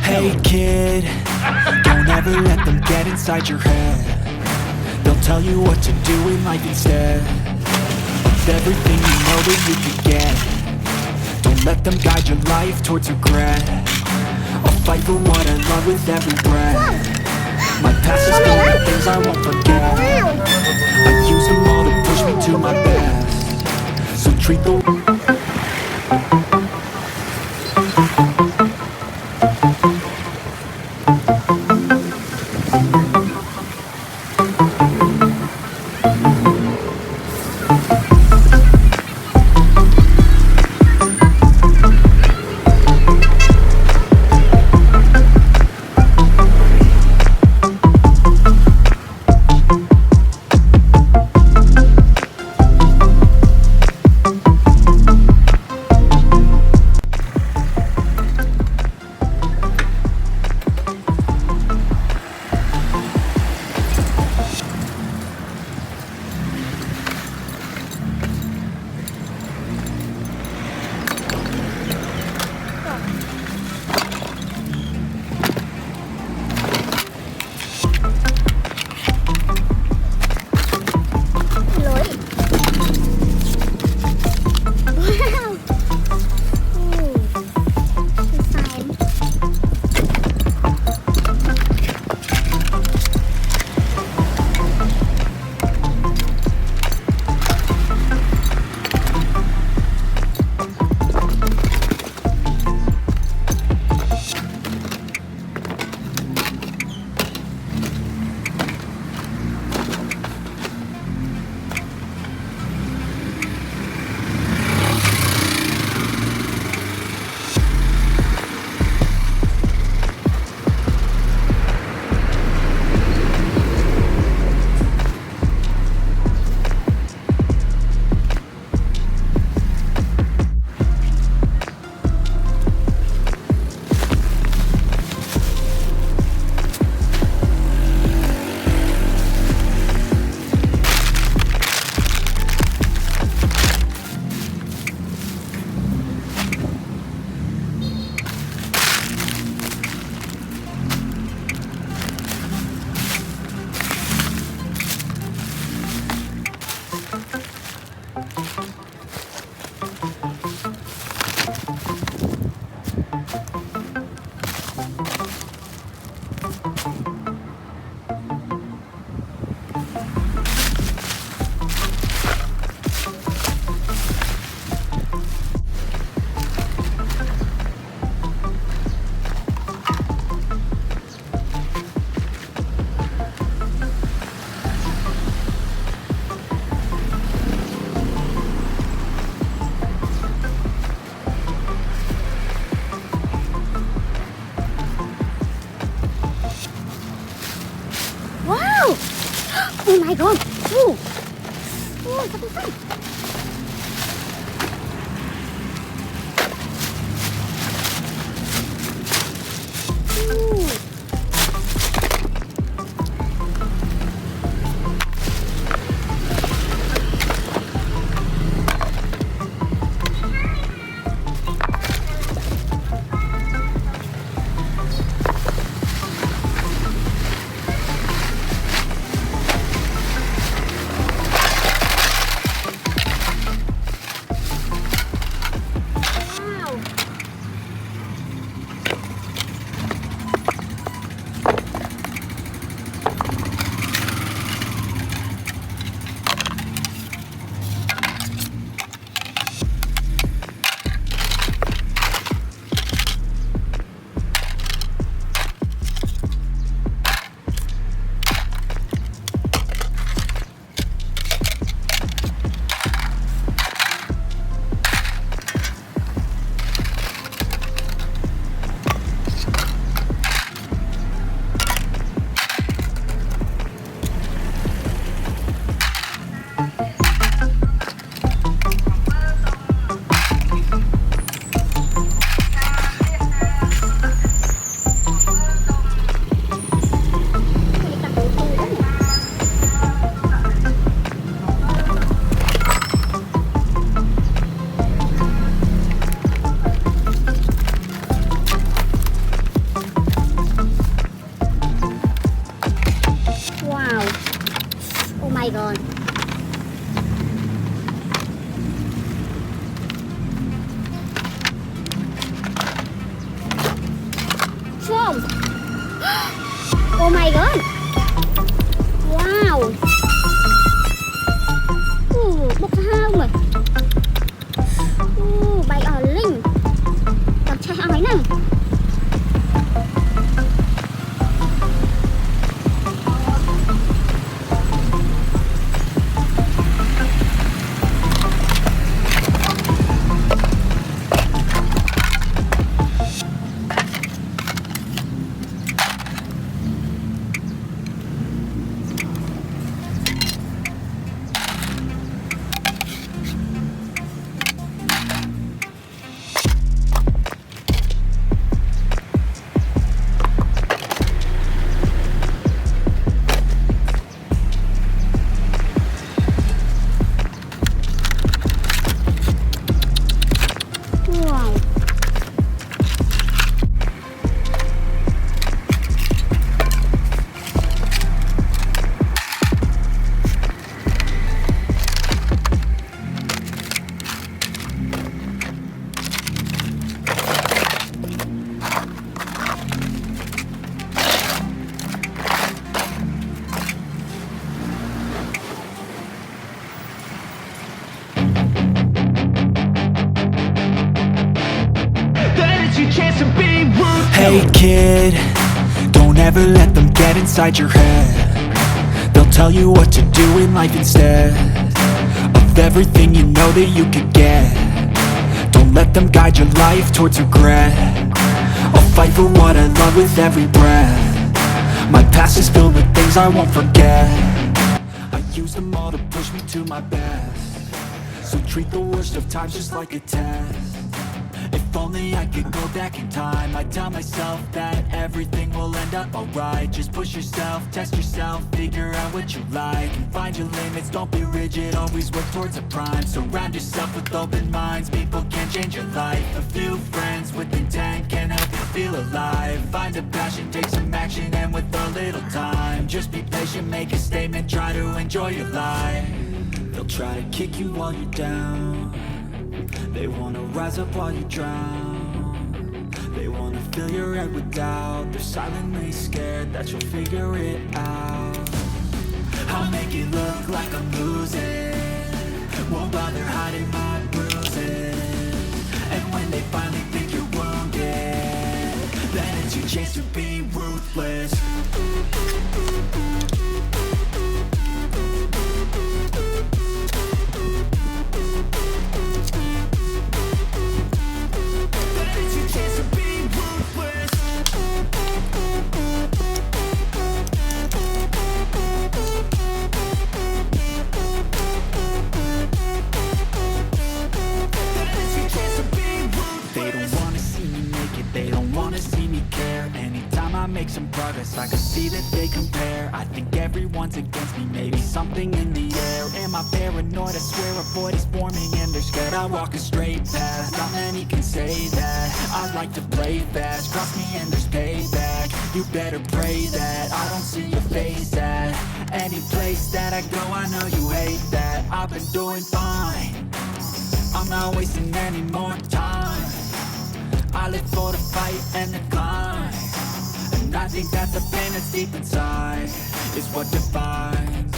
Hey kid, don't ever let them get inside your head. They'll tell you what to do in life instead of everything you know that you could get. Don't let them guide your life towards regret. I'll fight for what I love with every breath. My past is full of things I won't forget. I use them all to push me to my best. So treat the Hey kid, don't ever let them get inside your head. They'll tell you what to do in life instead of everything you know that you could get. Don't let them guide your life towards regret. I'll fight for what I love with every breath. My past is filled with things I won't forget. I use them all to push me to my best. So treat the worst of times just like a test. If only I could go back in time, I'd tell myself that everything will end up alright. Just push yourself, test yourself, figure out what you like, and find your limits, don't be rigid, always work towards a prime. Surround yourself with open minds, people can change your life. A few friends with intent can help you feel alive. Find a passion, take some action, and with a little time, just be patient, make a statement, try to enjoy your life. They'll try to kick you while you're down. They wanna rise up while you drown. They wanna fill your head with doubt. They're silently scared that you'll figure it out. I'll make it look like I'm losing, won't bother hiding my bruises. And when they finally think you're wounded, then it's your chance to be ruthless. Make some progress, I can see that they compare. I think everyone's against me, maybe something in the air. Am I paranoid? I swear a void is forming and they're scared. I walk a straight path, not many can say that. I like to play fast, cross me and there's payback. You better pray that I don't see your face at any place that I go. I know you hate that. I've been doing fine, I'm not wasting any more time. I live for the fight and the climb. I think that the pain that's deep inside is what defines.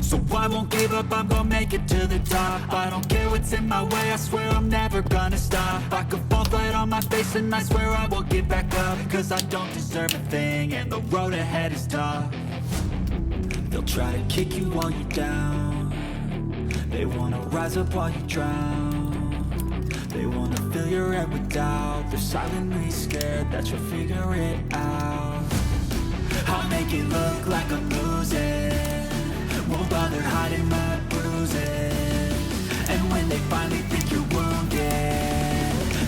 So I won't give up, I'm gonna make it to the top. I don't care what's in my way, I swear I'm never gonna stop. I could fall flat on my face and I swear I won't get back up. Cause I don't deserve a thing and the road ahead is tough. They'll try to kick you while you're down. They wanna rise up while you drown. They wanna fill your head with doubt. They're silently scared that you'll figure it out. I'll make it look like I'm losing, won't bother hiding my bruises. And when they finally think you're wounded,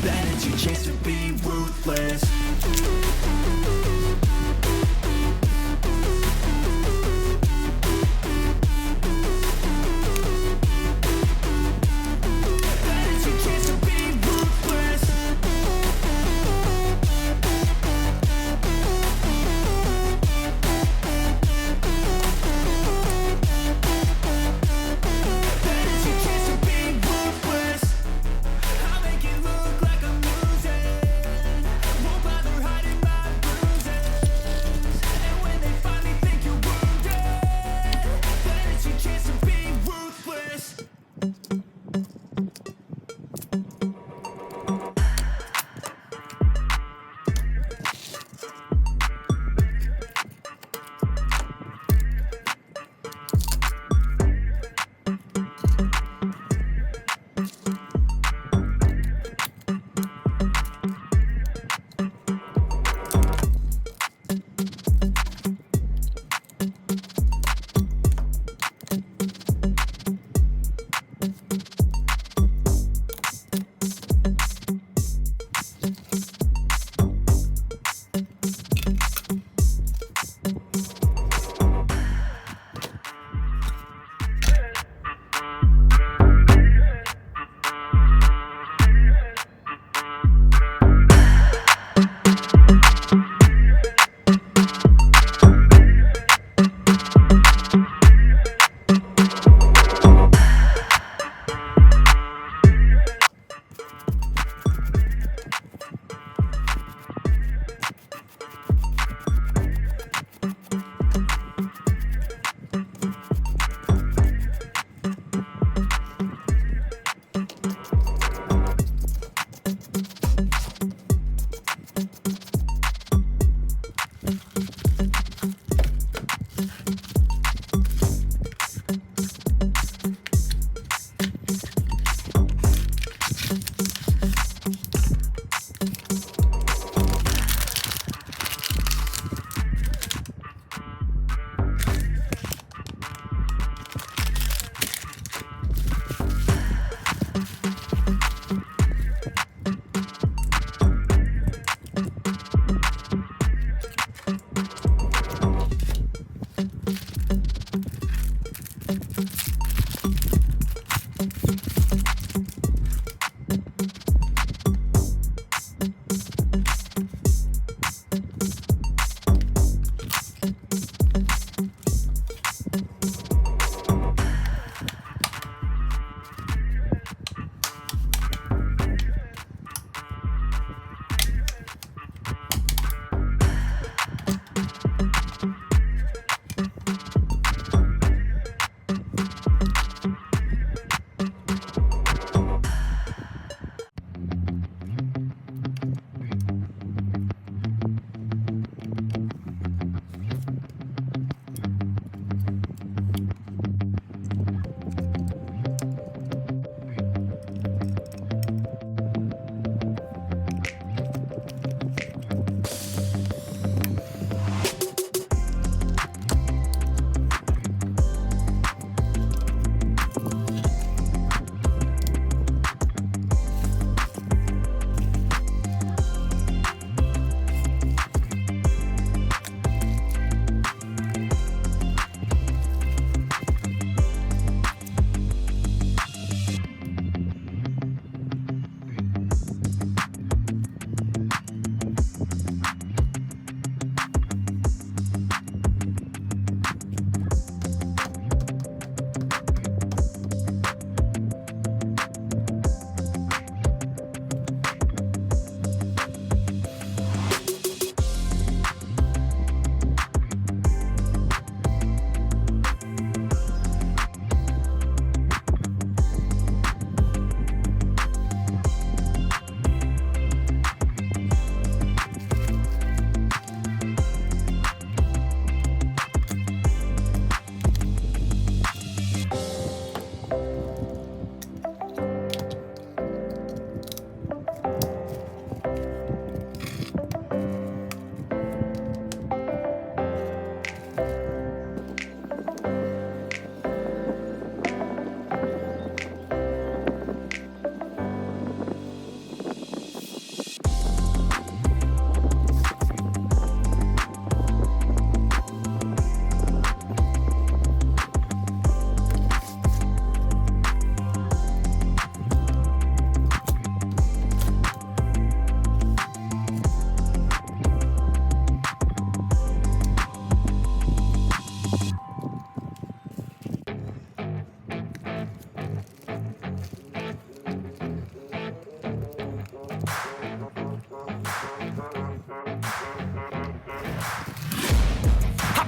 then it's your chance to be ruthless. Won't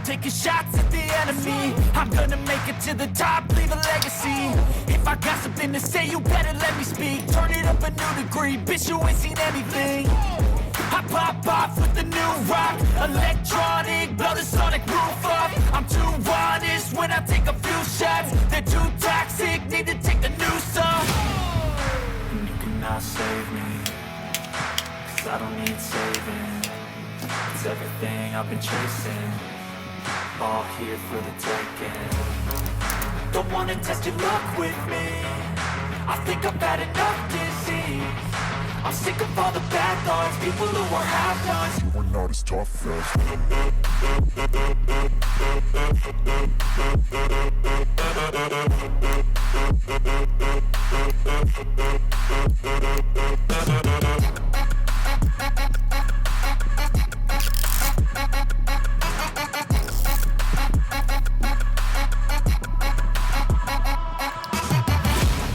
taking shots at the enemy. I'm gonna make it to the top, leave a legacy. If I got something to say, you better let me speak. Turn it up a new degree, bitch, you ain't seen anything. I pop off with the new rock, electronic, blow the sonic roof up. I'm too honest when I take a few shots. They're too toxic, need to take the new song. cannot save me, 'cause I don't need saving. It's everything I've been chasing, all here for the taking. Don't wanna test your luck with me, I think I've had enough disease. I'm sick of all the bad thoughts, people who are half-nots. You are not as tough as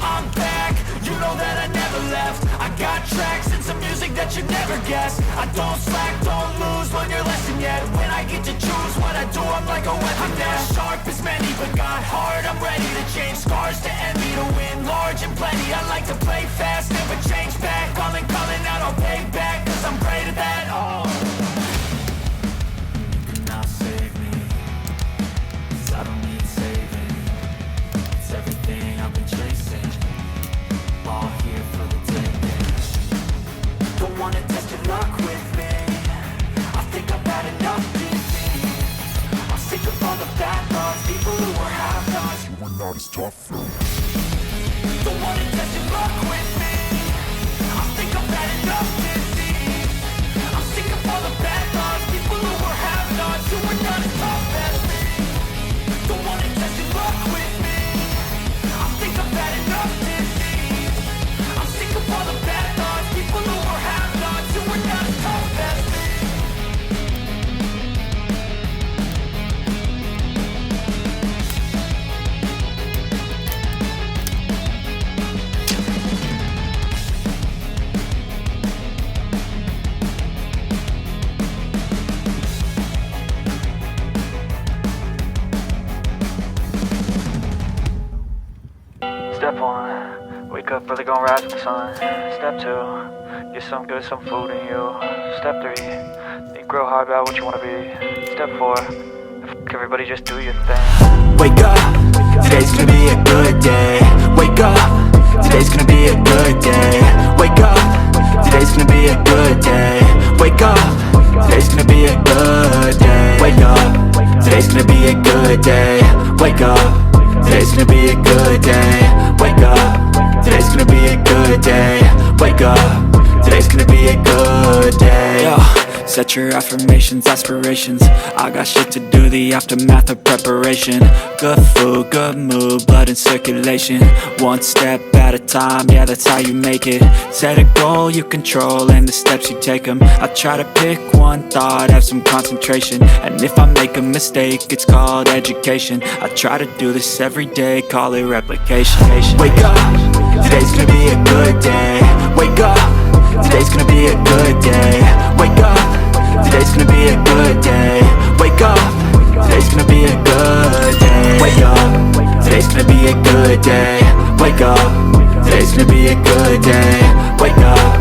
I'm back, you know that I never left. I got tracks and some music that you never guess. I don't slack, don't lose, learn your lesson yet. When I get to choose what I do, I'm like a weapon. I'm not sharp as many, but got hard. I'm ready to change scars to envy, to win large and plenty. I like to play fast, never change back. Calling out, I'll pay back, 'cause I'm great at that. Oh, you cannot save me, 'cause I don't need saving. It's everything I've been chasing, all here for the taking. Don't wanna test your luck with me, I think I've had enough disease. I'm sick of all the bad thoughts, people who are half-nots. You are not as tough though. Don't wanna test your luck with me, I think I've had enough disease. I'm sick of all the bad thoughts, people who are half-nots. You are not as tough as me. Don't wanna test your luck with me, I think I've had enough disease. I'm sick of all the bad thoughts, people who are half-nots. You are not as tough as me. Step 1, wake up early, gon' rise with the sun. Step 2, get some good, some food in you. Step 3, think real hard about what you wanna be. Step 4, fuck everybody, just do your thing. Wake up, today's gonna be a good day. Wake up, today's gonna be a good day. Wake up, today's gonna be a good day. Wake up, today's gonna be a good day. Wake up, today's gonna be a good day. Wake up, today's gonna be a good day. Wake up, today's gonna be a good day. Wake up, today's gonna be a good day. Yo, set your affirmations, aspirations. I got shit to do, the aftermath of preparation. Good food, good mood, blood in circulation. One step at a time, yeah, that's how you make it. Set a goal you control and the steps you take them. I try to pick one thought, have some concentration. And if I make a mistake, it's called education. I try to do this every day, call it replication. Wake up, today's gonna be a good day. Wake up, today's gonna be a good day. Wake up, today's gonna be a good day. Wake up, today's gonna be a good day. Wake up, today's gonna be a good day. Wake up, today's gonna be a good day. Wake up,